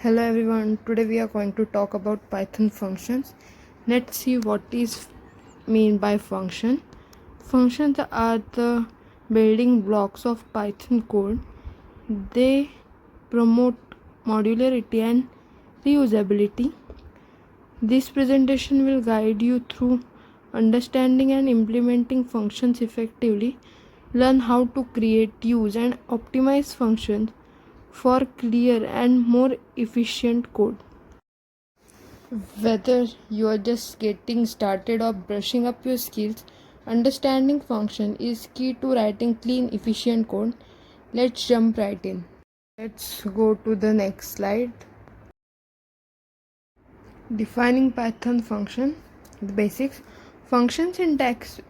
Hello everyone, today we are going to talk about Python functions. Let's see what is mean by function. Functions are the building blocks of Python code. They promote modularity and reusability. This presentation will guide you through understanding and implementing functions effectively. Learn how to create, use and optimize functions for clear and more efficient code. Whether you are just getting started or brushing up your skills, understanding function is key to writing clean, efficient code. Let's jump right in. Let's go to the next slide. Defining Python function. The basics. Function syntax.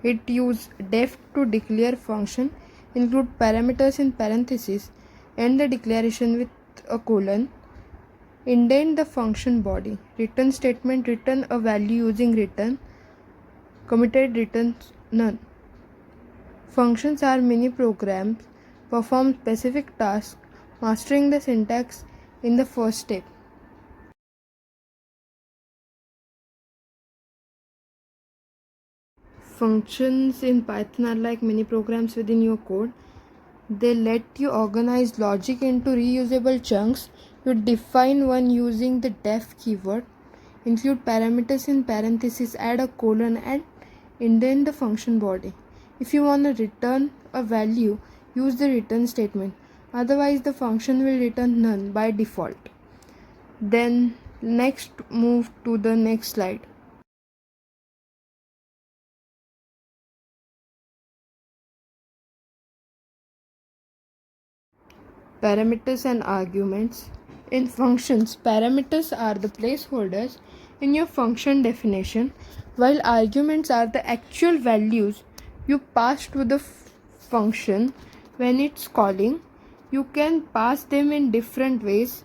It use def to declare function, include parameters in parentheses, end the declaration with a colon. Indent the function body. Return statement, return a value using return. Committed returns none. Functions are mini programs, perform specific tasks, mastering the syntax in the first step. Functions in Python are like mini programs within your code. They let you organize logic into reusable chunks. You define one using the def keyword, include parameters in parentheses, add a colon and indent the function body. If you want to return a value, use the return statement. Otherwise, the function will return none by default. Then next move to the next slide. Parameters and arguments. In functions, parameters are the placeholders in your function definition, while arguments are the actual values you pass to the function when it's calling. You can pass them in different ways.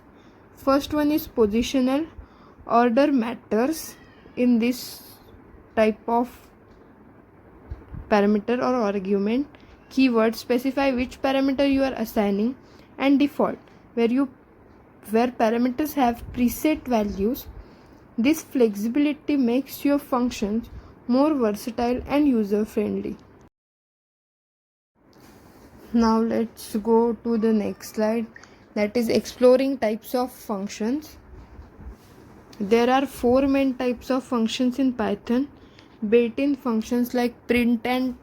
First one is positional. Order matters in this type of parameter or argument. Keyword specify which parameter you are assigning, and default where parameters have preset values. This flexibility makes your functions more versatile and user friendly. Now let's go to the next slide, that is exploring types of functions. There are four main types of functions in Python. Built-in functions like print and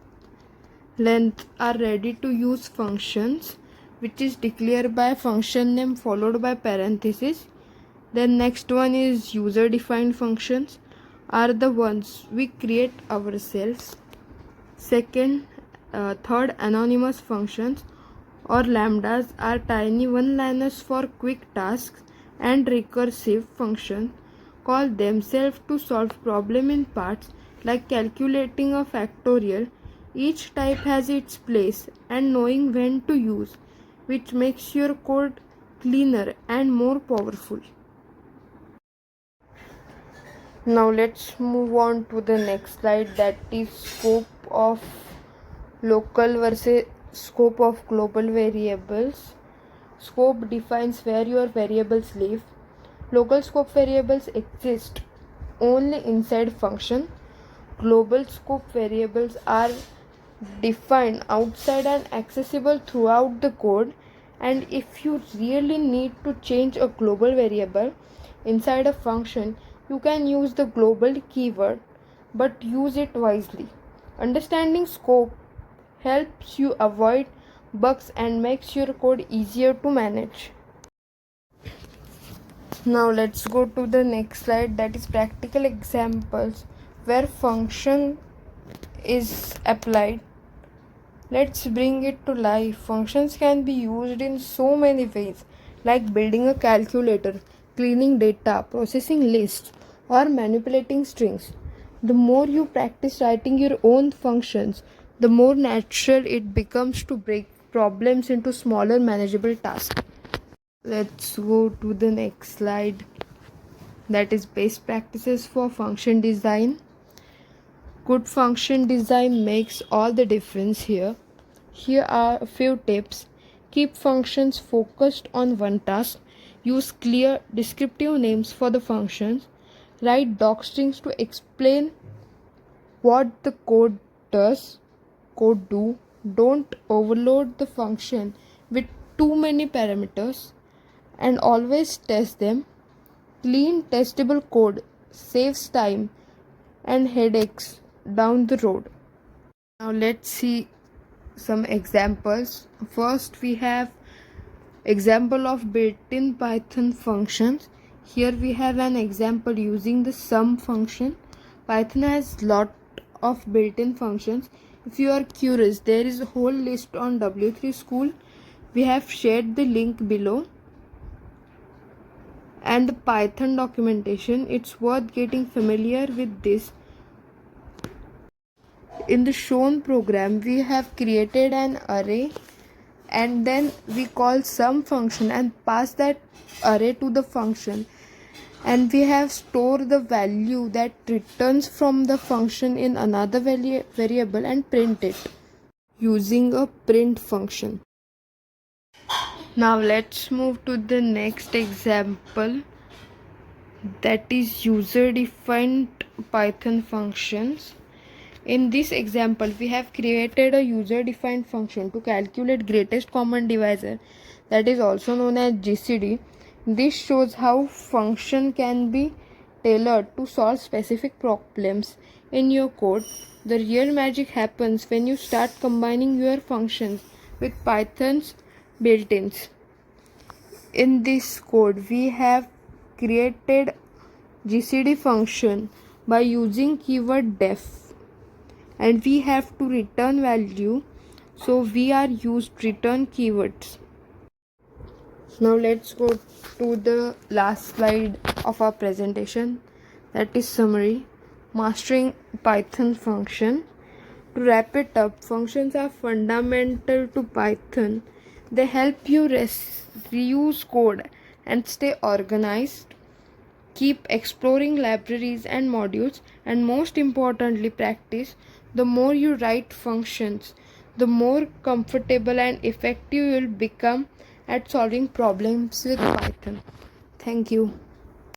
length are ready to use functions, which is declared by function name followed by parentheses. Then next one is user defined functions, are the ones we create ourselves. Third, anonymous functions or lambdas are tiny one-liners for quick tasks, and recursive functions call themselves to solve problem in parts like calculating a factorial. Each type has its place and knowing when to use, which makes your code cleaner and more powerful. Now let's move on to the next slide, that is scope of local versus scope of global variables. Scope defines where your variables live. Local scope variables exist only inside function. Global scope variables are defined outside and accessible throughout the code. And if you really need to change a global variable inside a function, you can use the global keyword, but use it wisely. Understanding scope helps you avoid bugs and makes your code easier to manage. Now let's go to the next slide, that is practical examples where function is applied. Let's bring it to life. Functions can be used in so many ways, like building a calculator, cleaning data, processing lists, or manipulating strings. The more you practice writing your own functions, the more natural it becomes to break problems into smaller manageable tasks. Let's go to the next slide, that is best practices for function design. Good function design makes all the difference here. Here are a few tips. Keep functions focused on one task. Use clear descriptive names for the functions. Write docstrings to explain what the code do. Don't overload the function with too many parameters, and always test them. Clean testable code saves time and headaches down the road. Now let's see some examples. First we have example of built-in Python functions. Here we have an example using the sum function. Python has lot of built-in functions. If you are curious, there is a whole list on W3 School. We have shared the link below, and the Python documentation. It's worth getting familiar with this. In the shown program, we have created an array, and then we call sum function and pass that array to the function, and we have stored the value that returns from the function in another variable and print it using a print function. Now let's move to the next example, that is user defined Python functions. In this example, we have created a user defined function to calculate greatest common divisor, that is also known as GCD. This shows how function can be tailored to solve specific problems in your code. The real magic happens when you start combining your functions with Python's built-ins. In this code, we have created GCD function by using keyword def, and we have to return value, so we are used return keywords. Now let's go to the last slide of our presentation, that is summary. Mastering Python function. To wrap it up, functions are fundamental to Python. They help you reuse code and stay organized. Keep exploring libraries and modules, and most importantly, practice. The more you write functions, the more comfortable and effective you will become at solving problems with Python. Thank you.